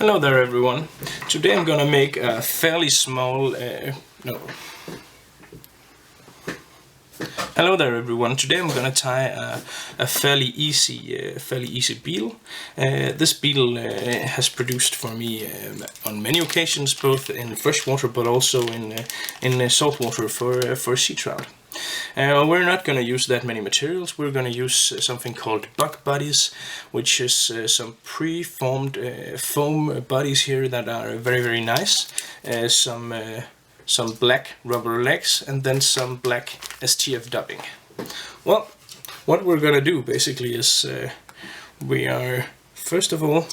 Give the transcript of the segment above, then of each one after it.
Hello there everyone. Today I'm gonna make a fairly small, Hello there everyone. Today I'm gonna tie a fairly easy beetle. This beetle has produced for me on many occasions, both in freshwater but also in saltwater for sea trout. We're not going to use that many materials. We're going to use something called buck bodies, which is some pre-formed foam bodies here that are very nice. Some black rubber legs and then some black STF dubbing. Well, what we're going to do basically is we are first of all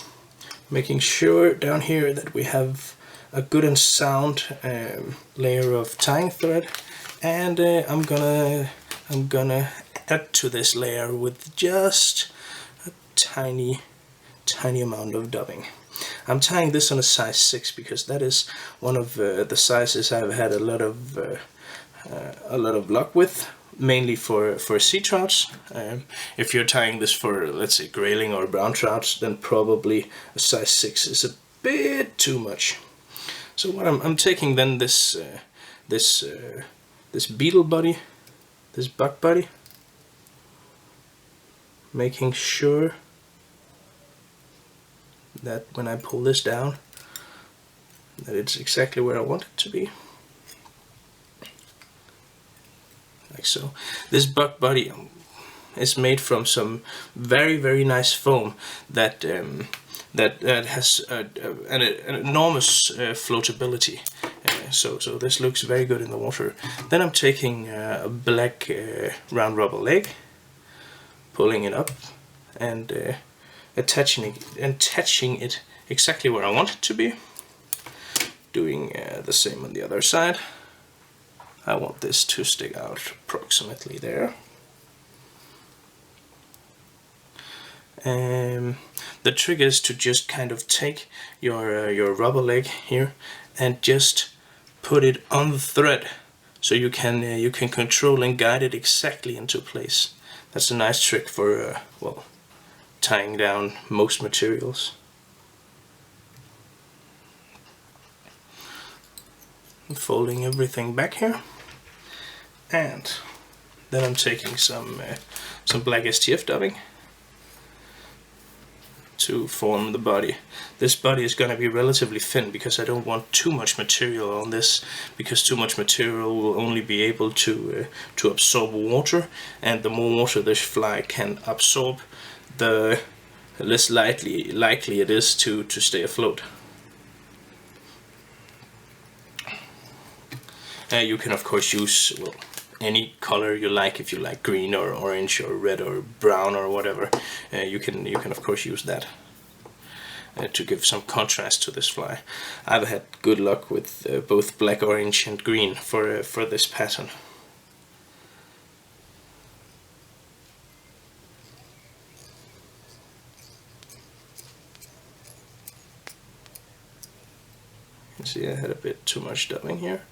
making sure down here that we have a good and sound layer of tying thread. And I'm gonna add to this layer with just a tiny amount of dubbing. I'm tying this on a size 6 because that is one of the sizes I've had a lot of luck with, mainly for sea trouts. If you're tying this for, let's say, grayling or brown trouts, then probably a size 6 is a bit too much. So what I'm taking then this beetle body, this buck body, making sure that when I pull this down that it's exactly where I want it to be, like so. This buck body is made from some very nice foam that has an enormous floatability. So this looks very good in the water. Then I'm taking a black round rubber leg, pulling it up and attaching it exactly where I want it to be. Doing the same on the other side. I want this to stick out approximately there. The trick is to just kind of take your rubber leg here and just put it on the thread, so you can control and guide it exactly into place. That's a nice trick for well, tying down most materials. Folding everything back here, and then I'm taking some black STF dubbing to form the body. This body is going to be relatively thin because I don't want too much material on this, because too much material will only be able to absorb water, and the more water this fly can absorb, the less likely it is to stay afloat. You can of course use, well, any color you like. If you like green or orange or red or brown or whatever, you can of course use that to give some contrast to this fly. I've had good luck with both black, orange and green for this pattern. You can see I had a bit too much dubbing here.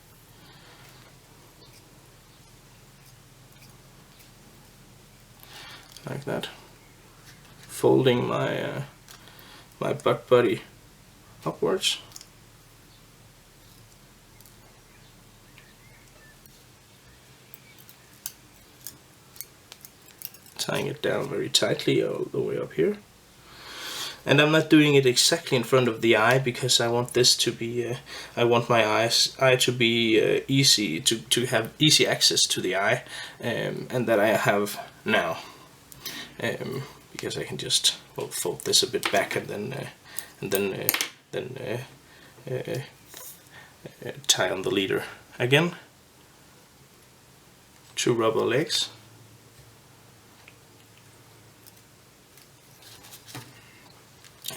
Like that, folding my my buck body upwards, tying it down very tightly all the way up here. And I'm not doing it exactly in front of the eye because I want this to be I want my eye to be easy to have easy access to the eye, and that I have now. Because I can just, well, fold this a bit back and then tie on the leader again. 2 rubber legs.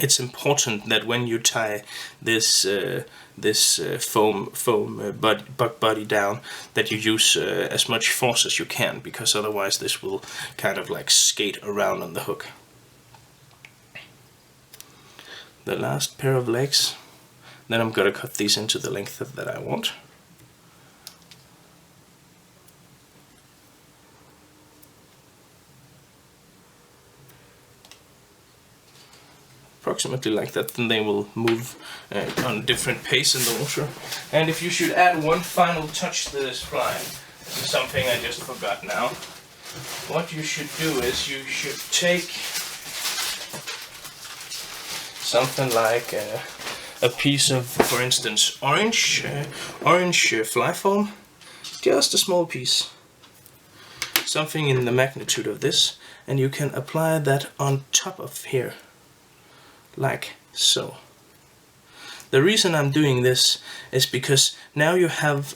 It's important that when you tie this foam buck body down, that you use as much force as you can, because otherwise this will kind of like skate around on the hook. The last pair of legs, then I'm gonna cut these into the length that I want. approximately like that, then they will move on different pace in the water. And if you should add one final touch to this fly, this is something I just forgot now. What you should do is you should take something like a piece of, for instance, orange fly foam, just a small piece, something in the magnitude of this, and you can apply that on top of here, like so. The reason I'm doing this is because now you have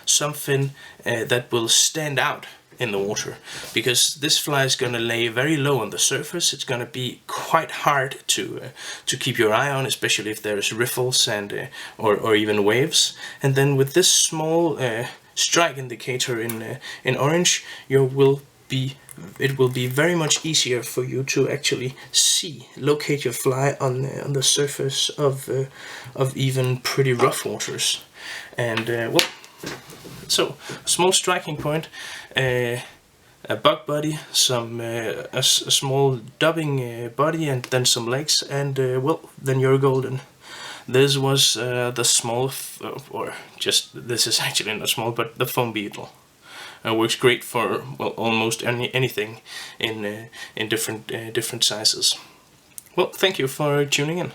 something that will stand out in the water, because this fly is going to lay very low on the surface. It's going to be quite hard to keep your eye on, especially if there's riffles and or even waves. And then with this small strike indicator in orange, it will be very much easier for you to actually locate your fly on the surface of even pretty rough waters. And well, so a small striking point, a bug body, a small dubbing body, and then some legs, and well, then you're golden. This was the small, this is actually not small, but the foam beetle. Works great for, well, almost anything in different sizes. Well, thank you for tuning in.